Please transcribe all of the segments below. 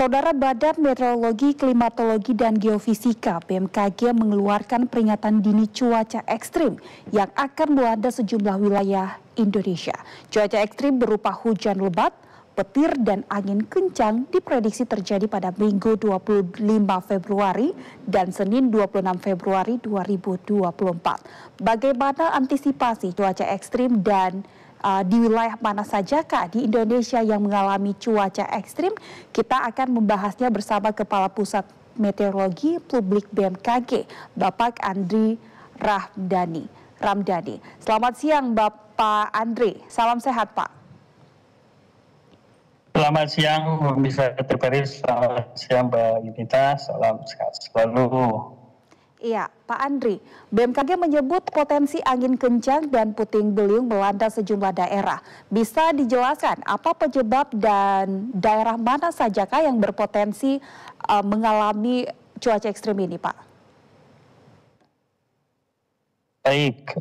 Saudara Badan Meteorologi, Klimatologi, dan Geofisika (BMKG) mengeluarkan peringatan dini cuaca ekstrim yang akan melanda sejumlah wilayah Indonesia. Cuaca ekstrim berupa hujan lebat, petir, dan angin kencang diprediksi terjadi pada Minggu 25 Februari dan Senin 26 Februari 2024. Bagaimana antisipasi cuaca ekstrim dan di wilayah mana sajakah di Indonesia yang mengalami cuaca ekstrim? Kita akan membahasnya bersama Kepala Pusat Meteorologi Publik BMKG, Bapak Andri Ramdhani. Selamat siang Bapak Andri, salam sehat Pak. Selamat siang, bisa terperis. Selamat siang Mbak Yunita, salam sehat selalu. Iya, Pak Andri, BMKG menyebut potensi angin kencang dan puting beliung melanda sejumlah daerah. Bisa dijelaskan apa penyebab dan daerah mana sajakah yang berpotensi mengalami cuaca ekstrim ini, Pak? Baik,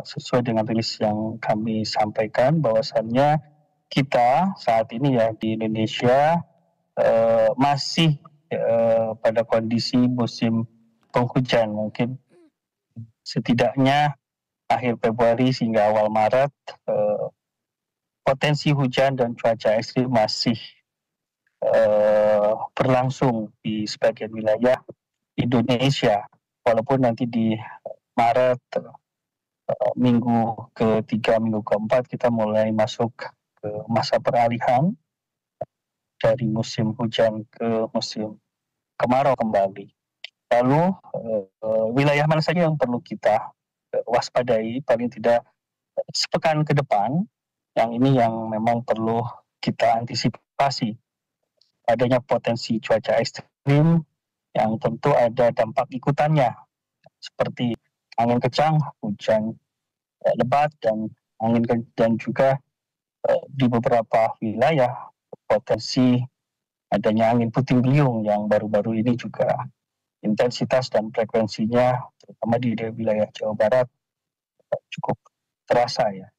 sesuai dengan rilis yang kami sampaikan bahwasannya kita saat ini ya di Indonesia masih pada kondisi musim penghujan, mungkin setidaknya akhir Februari hingga awal Maret potensi hujan dan cuaca ekstrim masih berlangsung di sebagian wilayah Indonesia, walaupun nanti di Maret minggu ketiga, minggu keempat kita mulai masuk ke masa peralihan dari musim hujan ke musim kemarau kembali. Lalu wilayah mana saja yang perlu kita waspadai paling tidak sepekan ke depan, yang ini yang memang perlu kita antisipasi adanya potensi cuaca ekstrim yang tentu ada dampak ikutannya seperti angin kencang, hujan lebat, dan dan juga di beberapa wilayah potensi adanya angin puting beliung yang baru-baru ini juga intensitas dan frekuensinya terutama di wilayah Jawa Barat cukup terasa ya.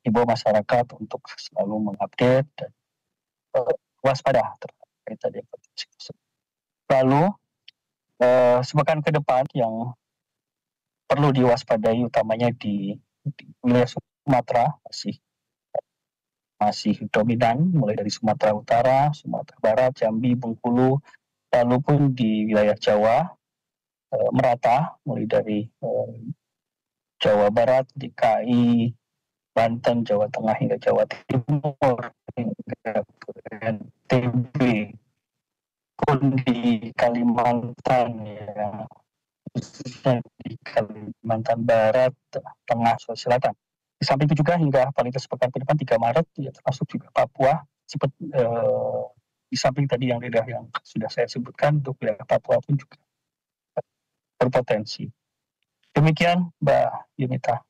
Himbau masyarakat untuk selalu mengupdate dan waspada terkait tadi potensi tersebut. Lalu sepekan ke depan yang perlu diwaspadai utamanya di wilayah Sumatera masih dominan mulai dari Sumatera Utara, Sumatera Barat, Jambi, Bengkulu, lalu pun di wilayah Jawa merata mulai dari Jawa Barat, DKI, Banten, Jawa Tengah hingga Jawa Timur, hingga NTB, pun di Kalimantan ya, khususnya di Kalimantan Barat, Tengah, Sulawesi Selatan. Di samping itu juga hingga paling sepekan ke depan 3 Maret ya, termasuk juga Papua, di samping tadi yang daerah yang sudah saya sebutkan untuk wilayah Papua pun juga berpotensi. Demikian Mbak Yunita.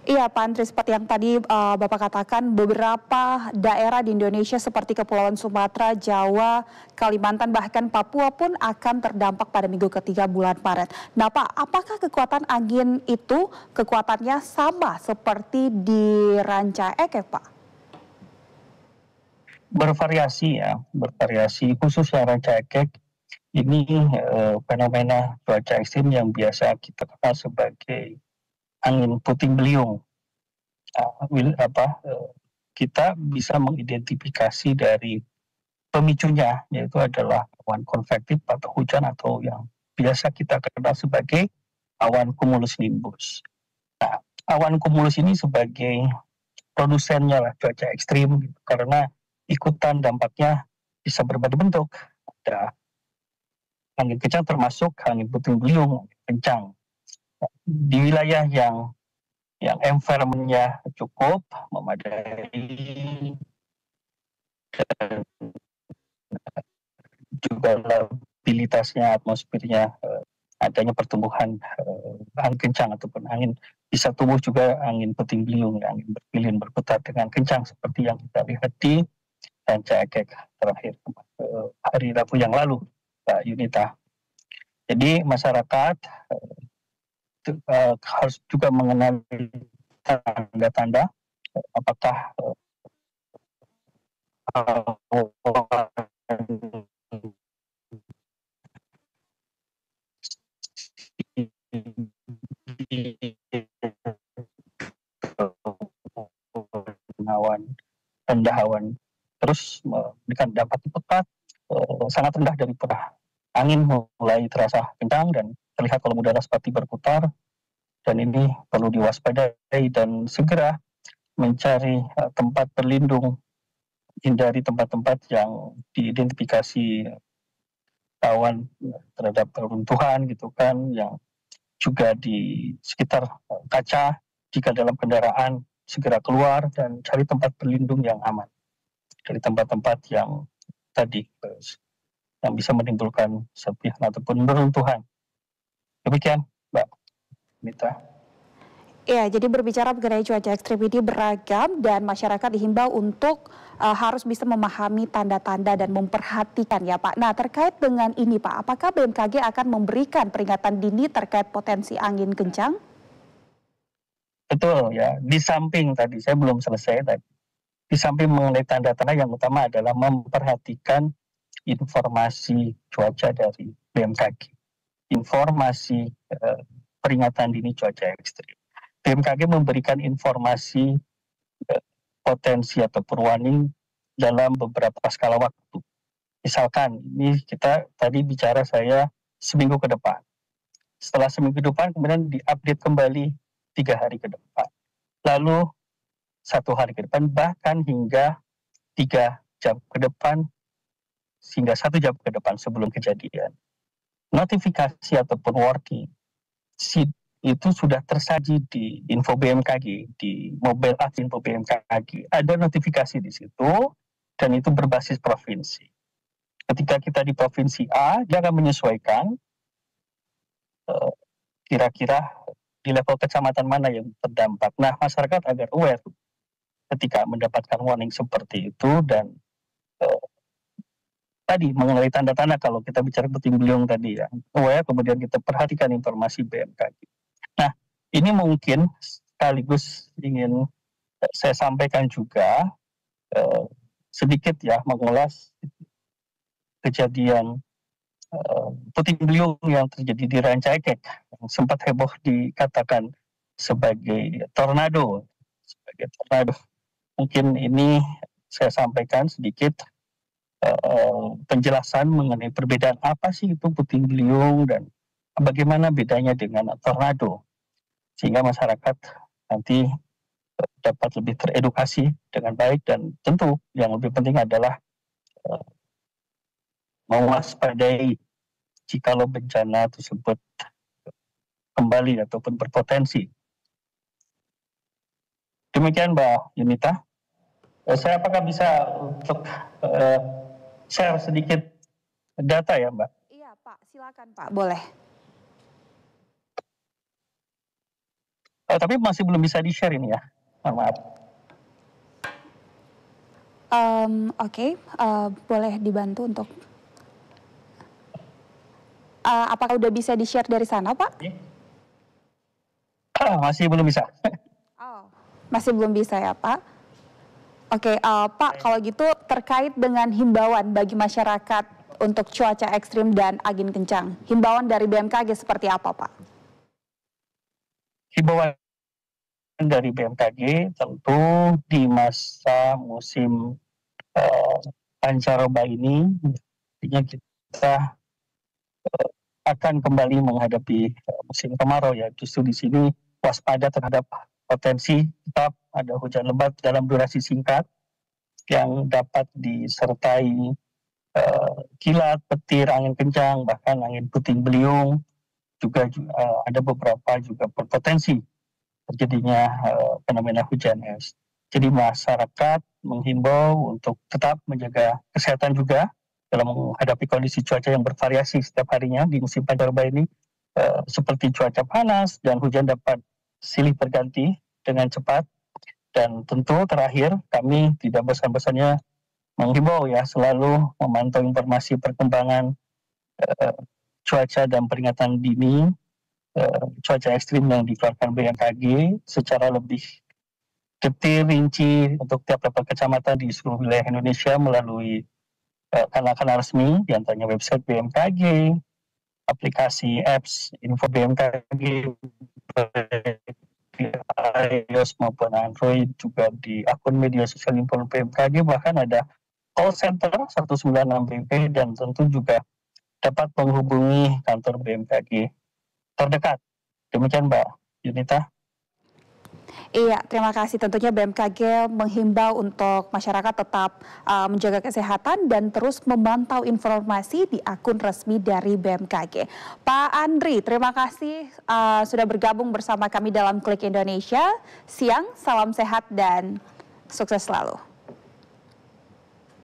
Iya Pak Andri, seperti yang tadi Bapak katakan, beberapa daerah di Indonesia seperti Kepulauan Sumatera, Jawa, Kalimantan, bahkan Papua pun akan terdampak pada minggu ketiga bulan Maret. Nah Pak, apakah kekuatan angin itu kekuatannya sama seperti di Ranca Ekek Pak? Bervariasi ya, khususnya Ranca Ekek ini fenomena cuaca ekstrim yang biasa kita kenal sebagai angin puting beliung. Kita bisa mengidentifikasi dari pemicunya, yaitu adalah awan konvektif atau hujan atau yang biasa kita kenal sebagai awan cumulus nimbus. Nah, awan cumulus ini sebagai produsennya lah cuaca ekstrim gitu, karena ikutan dampaknya bisa berbagai bentuk. Ada angin kencang termasuk angin puting beliung kencang. Di wilayah yang environment-nya cukup memadai dan juga labilitasnya, atmosfernya, adanya pertumbuhan angin kencang ataupun angin, bisa tumbuh juga angin puting beliung, angin berpilin berputar dengan kencang seperti yang kita lihat di Ranca Ekek terakhir hari Rabu yang lalu, Mbak Yunita. Jadi masyarakat harus juga mengenali tanda-tanda apakah awan rendah awan terus memberikan dampak pekat sangat rendah dari perah angin mulai terasa kencang dan terlihat kolom udara seperti berputar dan ini perlu diwaspadai dan segera mencari tempat berlindung, hindari tempat-tempat yang diidentifikasi rawan terhadap peruntuhan gitu kan, yang juga di sekitar kaca jika dalam kendaraan segera keluar dan cari tempat berlindung yang aman dari tempat-tempat yang tadi yang bisa menimbulkan serpihan ataupun beruntuhan. Demikian, Mbak Mita. Ya, jadi berbicara mengenai cuaca ekstrim ini beragam dan masyarakat dihimbau untuk harus bisa memahami tanda-tanda dan memperhatikan ya Pak. Nah terkait dengan ini Pak, apakah BMKG akan memberikan peringatan dini terkait potensi angin kencang? Betul ya, di samping tadi saya belum selesai tadi. Di samping mengenai tanda-tanda yang utama adalah memperhatikan informasi cuaca dari BMKG. Informasi peringatan dini cuaca ekstrim. BMKG memberikan informasi potensi ataupun warning dalam beberapa skala waktu. Misalkan, ini kita tadi bicara saya seminggu ke depan. Setelah seminggu ke depan, kemudian diupdate kembali 3 hari ke depan. Lalu 1 hari ke depan, bahkan hingga 3 jam ke depan, sehingga 1 jam ke depan sebelum kejadian. Notifikasi ataupun warning itu sudah tersaji di info BMKG, di mobile app info BMKG. Ada notifikasi di situ, dan itu berbasis provinsi. Ketika kita di provinsi A, dia akan menyesuaikan kira-kira di level kecamatan mana yang terdampak. Nah, masyarakat agar aware ketika mendapatkan warning seperti itu, dan tadi mengenai tanda-tanda kalau kita bicara puting beliung tadi ya, aware, kemudian kita perhatikan informasi BMKG. Nah, ini mungkin sekaligus ingin saya sampaikan juga sedikit ya mengulas kejadian puting beliung yang terjadi di Rancaikek yang sempat heboh dikatakan sebagai tornado. Mungkin ini saya sampaikan sedikit penjelasan mengenai perbedaan apa sih itu puting beliung dan bagaimana bedanya dengan tornado, sehingga masyarakat nanti dapat lebih teredukasi dengan baik, dan tentu yang lebih penting adalah mewaspadai jikalau bencana tersebut kembali ataupun berpotensi. Demikian Mbak Yunita. Saya apakah bisa untuk share sedikit data ya Mbak? Iya Pak, silakan Pak, boleh. Tapi masih belum bisa di-share ini ya, maaf. Oke, boleh dibantu untuk apakah udah bisa di-share dari sana Pak? Masih belum bisa. Oh, masih belum bisa ya Pak? Oke, Pak, kalau gitu terkait dengan himbauan bagi masyarakat untuk cuaca ekstrim dan angin kencang, himbauan dari BMKG seperti apa Pak? Himbauan dari BMKG tentu di masa musim pancaroba ini, artinya kita akan kembali menghadapi musim kemarau ya. Justru di sini waspada terhadap potensi tetap ada hujan lebat dalam durasi singkat yang dapat disertai kilat, petir, angin kencang, bahkan angin puting beliung. Juga ada beberapa juga berpotensi terjadinya fenomena hujan es. Jadi masyarakat menghimbau untuk tetap menjaga kesehatan juga dalam menghadapi kondisi cuaca yang bervariasi setiap harinya di musim pancaroba ini, seperti cuaca panas dan hujan dapat silih berganti dengan cepat. Dan tentu terakhir kami tidak bosan-bosannya menghimbau ya selalu memantau informasi perkembangan cuaca dan peringatan dini cuaca ekstrim yang dikeluarkan BMKG secara lebih detail rinci untuk tiap level kecamatan di seluruh wilayah Indonesia melalui kanal-kanal resmi, diantaranya website BMKG, aplikasi apps info BMKG di iOS maupun Android, juga di akun media sosial info BMKG, bahkan ada call center 196 BP, dan tentu juga dapat menghubungi kantor BMKG terdekat. Demikian Mbak Yunita. Iya, terima kasih. Tentunya BMKG menghimbau untuk masyarakat tetap menjaga kesehatan dan terus memantau informasi di akun resmi dari BMKG. Pak Andri, terima kasih sudah bergabung bersama kami dalam Klik Indonesia. Siang, salam sehat dan sukses selalu.